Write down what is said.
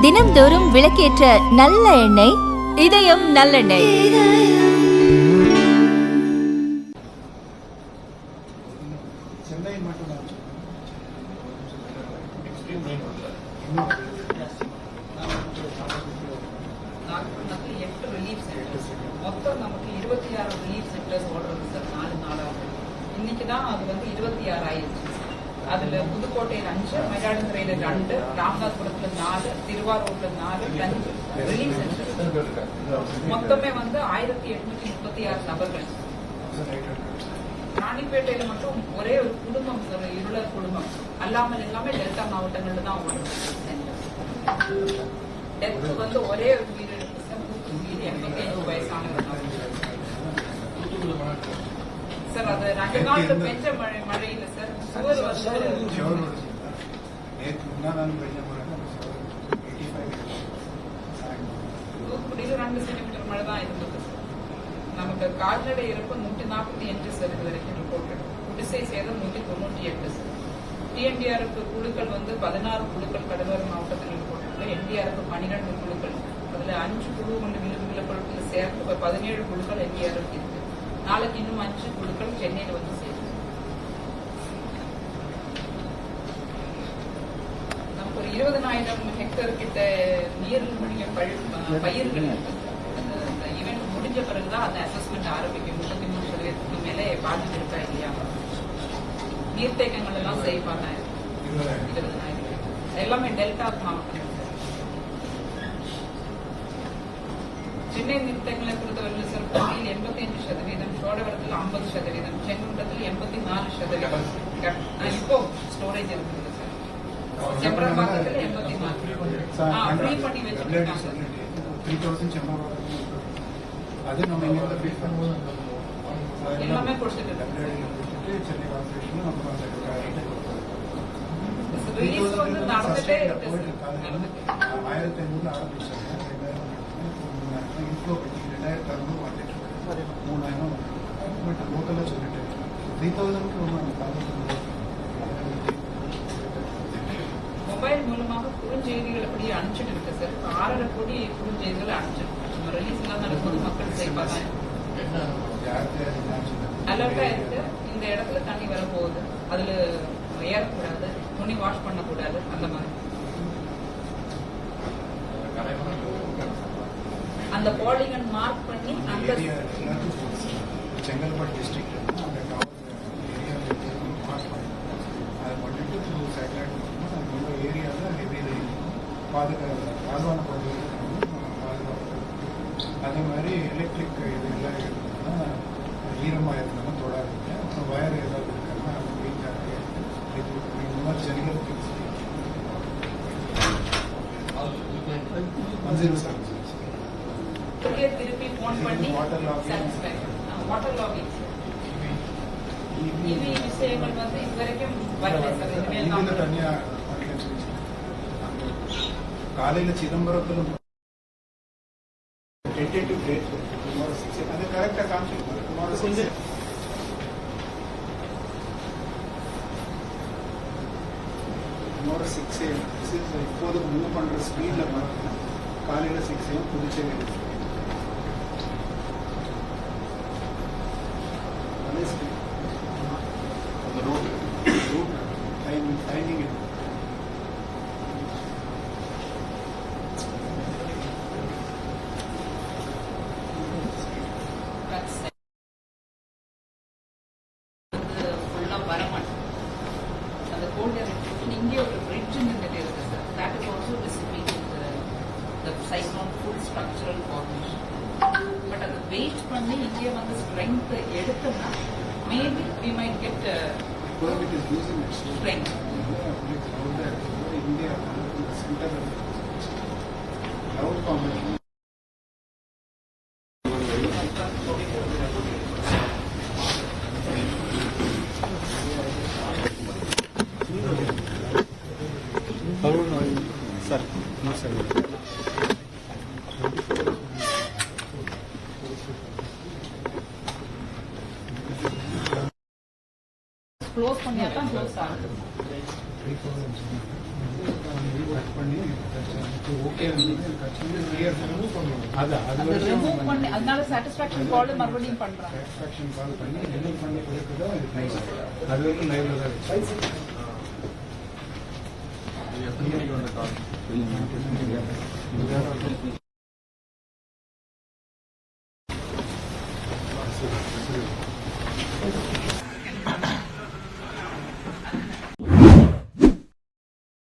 தினம்தோறும் விளக்கேற்ற நல்ல எண்ணெய் இதயம் நல்லெண்ணெய். மொத்தம் நமக்கு 26 ரிலீஃப் சென்டர்ஸ் ஓடுறது சார் 4 நாளாக. இன்னைக்கு தான் அது வந்து 26 ஆயிடுச்சு. அதுல புதுக்கோட்டையில் 5, மயிலாடுதுறையில 2, ராமநாதபுரத்துல 4, திருவாரூர்ல 4 ரிலீஃப் சென்டர். மொத்தமே வந்து 1836 நபர்கள். ராணிப்பேட்டையில மட்டும் ஒரே ஒரு குடும்பம், ஒரு இருளர் குடும்பம் அல்லாமல் எல்லாமே டெல்டா மாவட்டங்கள்ல தான் ஓடுறது. டெத் வந்து ஒரே ஒரு உயிரிழப்பு சார், 85 வயசானவர் சார். அது 2 நாள் பெஞ்ச மழையில சார் சுவர் தூத்துக்குடியில 2 சென்டிமீட்டர் மழை தான் இருந்தது. நமக்கு கால்நடை இறப்பு 148 சார் இது வரைக்கும் ரிப்போர்ட். குடிசை சேதம் 198 சார். டிஎன்டிஆர்எஃப் குழுக்கள் வந்து 16 குழுக்கள் கடலோர மாவட்டத்தில் ரிப்போர்ட். என்டிஆர்எஃப் 12 குழுக்கள், அதுல 5 குழு கொண்டு விழுப்புரத்தில் சேர்த்து 17 குழுக்கள் என்டிஆர்எஃப் இருக்கு. நாளைக்கு இன்னும் 5 குழுக்கள் சென்னையில வந்து சேரும். நமக்கு ஒரு 20,000 ஹெக்டேர் கிட்ட நீரில் மூழ்கிய பயிர்கள் ஈவென்ட் முடிஞ்ச பிறகுதான் அந்த அசஸ்மெண்ட் ஆரம்பிக்கும். 33% மேலே பாதிப்பு இருக்கா இல்லையா, நீர்த்தேக்கங்கள் எல்லாம் செய்வாங்க. 20,000 எல்லாமே டெல்டா மாவட்டம். சென்னை நீர்த்தேக்கங்களை பொறுத்தவரையில் சார் கோவையில் 85%, சோழவரத்தில் 50%, செங்குன்றத்தில் 84%. இப்போ ஸ்டோரேஜ் இருக்குது சார். செம்பரம்பாக்கத்தில் 84 ஃப்ரீ பண்ணி வச்சிருக்காங்க. 3,000 அது நம்ம எல்லாமே கொடுத்துட்டு சென்னை கார்பரேஷன் நம்ம ரிலீஸ் வந்து நடந்துட்டே இருக்கு. 1500 ஆரம்பிச்சாங்க. 2000 இன்ஃப்ளோ பண்ணி 2600 வந்துட்டு 3000 பட் லோக்கலாக சொல்லிட்டு 3000க்கு ரொம்ப மொபைல் மூலமாக குறுஞ்செய்திகள் அப்படி அனுப்பிச்சுட்டு இருக்கு சார். 6.5 கோடி குறுஞ்செய்திகள் அனுப்பிச்சிருக்கு. நம்ம ரிலீஸ் இல்லாம இருக்கும்போது மக்கள் செய்வாங்க. அலர்ட்டா இருக்கு, இந்த இடத்துல தண்ணி வரப்போகுது, அதுல ஏறக்கூடாது, துணி வாஷ் பண்ணக்கூடாது, அந்த மாதிரி. அந்த பாலிகன் மார்க் பண்ணி அந்த செங்கல்பட்டு டிஸ்ட்ரிக்ட் அதை பண்ணிட்டு சேட்டலைட் ரொம்ப ஏரியாவில் ஹெவி ரெயின் பாதுகாப்பான பகுதிகள் பாதுகாப்பு. அதே மாதிரி எலக்ட்ரிக் இது எல்லாம் இருக்குதுன்னா ஈரமாக இருந்தாலும் தொடாதீங்க. அப்புறம் வயர் ஏதாவது இருக்குன்னா வீட்டாக இந்த மாதிரி ஜெனரல் திங்ஸ் 107 திருப்பி போன் பண்ணி வாட்டர் லாகிங் இவி விஷயங்கள் வந்து இதுவரைக்கும் வரல சார். இனிமேல் தனியா காலையில் சிதம்பரத்தில் டென்டேட்டிவ் டேட் டுமாரோ 6 அது கரெக்டாக காமிச்சிருக்கோம். டுமாரோ 6 இப்போது மூவ் பண்ணுற ஸ்பீடில் பார்த்தீங்கன்னா காலையில் 6 AM புதுச்சேரி டைமிங் இருக்கு. இங்கே ஒரு பிரிட்ஜ் நின்றுட்டு இருக்கு sir. That is also dissipating the cyclone full structural formation. But அதை வெயிட் பண்ணி இங்கே வந்து ஸ்ட்ரென்த் எடுத்தோம்னா maybe we might get strength. India center loud competition sir. Close பண்ணியா தான் க்ளோஸ் ஆகும். கட் பண்ணி ஓகே கட் பண்ணி கிளியர் ரிமூவ் பண்ணுவோம் அது ரிமூவ் பண்ணி அதனால சாட்டிஸ்ஃபேக்ஷன் கால் மறுபடியும் பண்றாங்க. சாட்டிஸ்ஃபேக்ஷன் கால் பண்ணி ரிமூவ் பண்ணி பிறகு தான் இது லைவ் அது வரைக்கும் லைவ்ல தான் இருக்கு.